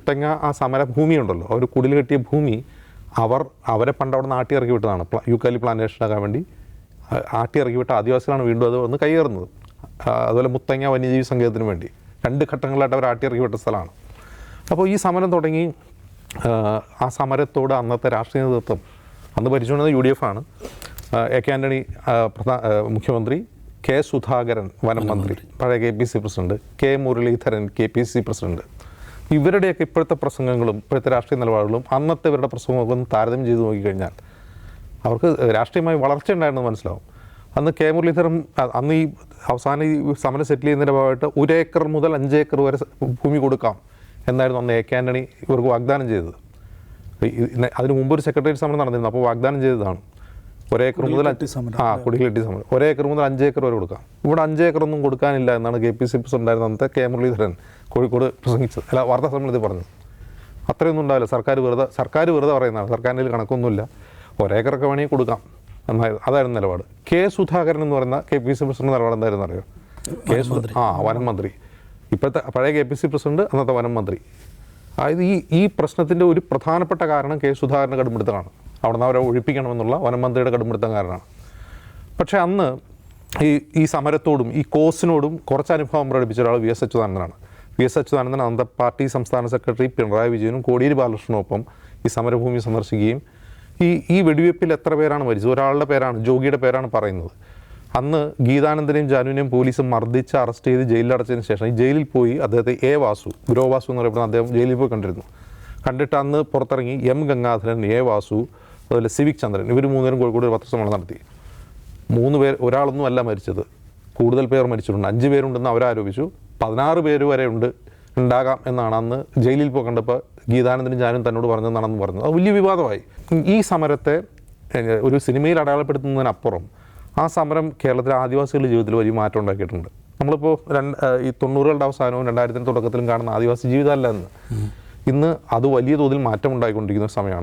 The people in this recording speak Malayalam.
മുത്തങ്ങ ആ സമരഭൂമിയുണ്ടല്ലോ, അവർ കുടിൽ കെട്ടിയ ഭൂമി അവരെ പണ്ട് അവിടെ നിന്ന് ആട്ടിയിറക്കി വിട്ടതാണ്. യൂക്കാലി പ്ലാന്റേഷനാക്കാൻ വേണ്ടി ആട്ടിയിറക്കി വിട്ട ആദിവാസികളാണ് വീണ്ടും അത് വന്ന് കൈയേറുന്നത്. അതുപോലെ മുത്തങ്ങ വന്യജീവി സങ്കേതത്തിന് വേണ്ടി 2 ഘട്ടങ്ങളായിട്ട് അവർ ആട്ടിയിറക്കി വിട്ട സ്ഥലമാണ്. അപ്പോൾ ഈ സമരം തുടങ്ങി. ആ സമരത്തോട് അന്നത്തെ രാഷ്ട്രീയ നേതൃത്വം, അന്ന് ഭരിച്ചുകൊണ്ടിരുന്നത് UDF ആണ്. AK ആൻ്റണി മുഖ്യമന്ത്രി, K സുധാകരൻ വനം മന്ത്രി, പഴയ KPC president, K Muraleedharan KPC president, ഇവരുടെയൊക്കെ ഇപ്പോഴത്തെ പ്രസംഗങ്ങളും ഇപ്പോഴത്തെ രാഷ്ട്രീയ നിലപാടുകളും അന്നത്തെ ഇവരുടെ പ്രസംഗങ്ങളൊന്നും താരതമ്യം ചെയ്ത് നോക്കിക്കഴിഞ്ഞാൽ അവർക്ക് രാഷ്ട്രീയമായി വളർച്ച ഉണ്ടായിരുന്നത് മനസ്സിലാവും. അന്ന് K മുരളീധരൻ അന്ന് ഈ അവസാനം ഈ സമരം സെറ്റിൽ ചെയ്യുന്നതിൻ്റെ ഭാഗമായിട്ട് 1 ഏക്കർ മുതൽ 5 ഏക്കർ വരെ ഭൂമി കൊടുക്കാം എന്നായിരുന്നു അന്ന് AK ആൻ്റണി ഇവർക്ക് വാഗ്ദാനം ചെയ്തത്. അതിന് മുമ്പ് ഒരു സെക്രട്ടേറിയറ്റ് സമരം നടന്നിരുന്നു. അപ്പോൾ വാഗ്ദാനം ചെയ്തതാണ് 1 ഏക്കർ മുതൽ കുടികെട്ടി സമരം 1 ഏക്കർ മുതൽ 5 ഏക്കർ വരെ കൊടുക്കാം. ഇവിടെ 5 ഏക്കറൊന്നും കൊടുക്കാനില്ല എന്നാണ് KPC പ്രസിഡന്റ് ഉണ്ടായിരുന്ന അന്നത്തെ K മുരളീധരൻ കോഴിക്കോട് പ്രസംഗിച്ചത്, അല്ല വാർത്താ സമ്മേളനത്തിൽ പറഞ്ഞത്. അത്രയൊന്നും ഉണ്ടാവില്ല, സർക്കാർ വെറുതെ പറയുന്നതാണ്, സർക്കാരിൻ്റെ കണക്കൊന്നുമില്ല, 1 ഏക്കറൊക്കെ വേണമെങ്കിൽ കൊടുക്കാം എന്നായിരുന്നു, അതായിരുന്നു നിലപാട്. K സുധാകരൻ എന്ന് പറയുന്ന KPC പ്രസിഡന്റ് നിലപാട് എന്തായിരുന്നു അറിയോ? വനം മന്ത്രി, ഇപ്പോഴത്തെ പഴയ KPC പ്രസിഡന്റ്, അന്നത്തെ വനം മന്ത്രി. അതായത് ഈ പ്രശ്നത്തിൻ്റെ ഒരു പ്രധാനപ്പെട്ട കാരണം K സുധാകരൻ്റെ കടുംപിടുത്തമാണ്. അവിടെ നിന്ന് അവരെ ഒഴിപ്പിക്കണമെന്നുള്ള വനം മന്ത്രിയുടെ കടുംപിടുത്തം കാരണമാണ്. പക്ഷേ അന്ന് ഈ സമരത്തോടും ഈ കോസിനോടും കുറച്ച് അനുഭവം പ്രകടിപ്പിച്ച ഒരാൾ VS അച്യുതാനന്ദനാണ്. VS അച്യുതാനന്ദൻ അന്നത്തെ പാർട്ടി സംസ്ഥാന സെക്രട്ടറി പിണറായി വിജയനും കോടിയേരി ബാലകൃഷ്ണനൊപ്പം ഈ സമരഭൂമി സന്ദർശിക്കുകയും ഈ വെടിവെപ്പിൽ എത്ര പേരാണ് മരിച്ചത്, ഒരാളുടെ പേരാണ്, ജോഗിയുടെ പേരാണ് പറയുന്നത്. അന്ന് ഗീതാനന്ദനെയും ജാനുവിനെയും പോലീസ് മർദ്ദിച്ച് അറസ്റ്റ് ചെയ്ത് ജയിലിലടച്ചതിന് ശേഷം ഈ ജയിലിൽ പോയി അദ്ദേഹത്തെ ഗുരോ വാസു എന്ന് പറയുന്ന അദ്ദേഹം ജയിലിൽ പോയി കണ്ടിട്ട് അന്ന് പുറത്തിറങ്ങി M ഗംഗാധരൻ, വാസു, അതുപോലെ സിവിക് ചന്ദ്രൻ, ഇവർ 3 പേരും കോഴിക്കോട് ഒരു പത്രസമ്മേളനം നടത്തി. 3 പേർ, ഒരാളൊന്നും അല്ല മരിച്ചത്, കൂടുതൽ പേർ മരിച്ചിട്ടുണ്ട്. 5 പേരുണ്ടെന്ന് അവരാരോപിച്ചു. 16 പേര് വരെ ഉണ്ടാകാം എന്നാണ് അന്ന് ജയിലിൽ പോയി കണ്ടപ്പോൾ ഗീതാനന്ദനും ജാനും തന്നോട് പറഞ്ഞതെന്നാണെന്ന് പറഞ്ഞത്. അത് വലിയ വിവാദമായി. ഈ സമരത്തെ ഒരു സിനിമയിൽ അടയാളപ്പെടുത്തുന്നതിനപ്പുറം ആ സമരം കേരളത്തിലെ ആദിവാസികളുടെ ജീവിതത്തിൽ വലിയ മാറ്റം ഉണ്ടാക്കിയിട്ടുണ്ട്. നമ്മളിപ്പോൾ ഈ 90കളുടെ അവസാനവും 2000-ന്റെ തുടക്കത്തിലും കാണുന്ന ആദിവാസി ജീവിതമല്ല ഇന്ന് അത് വലിയ തോതിൽ മാറ്റം ഉണ്ടായിക്കൊണ്ടിരിക്കുന്ന സമയമാണ്.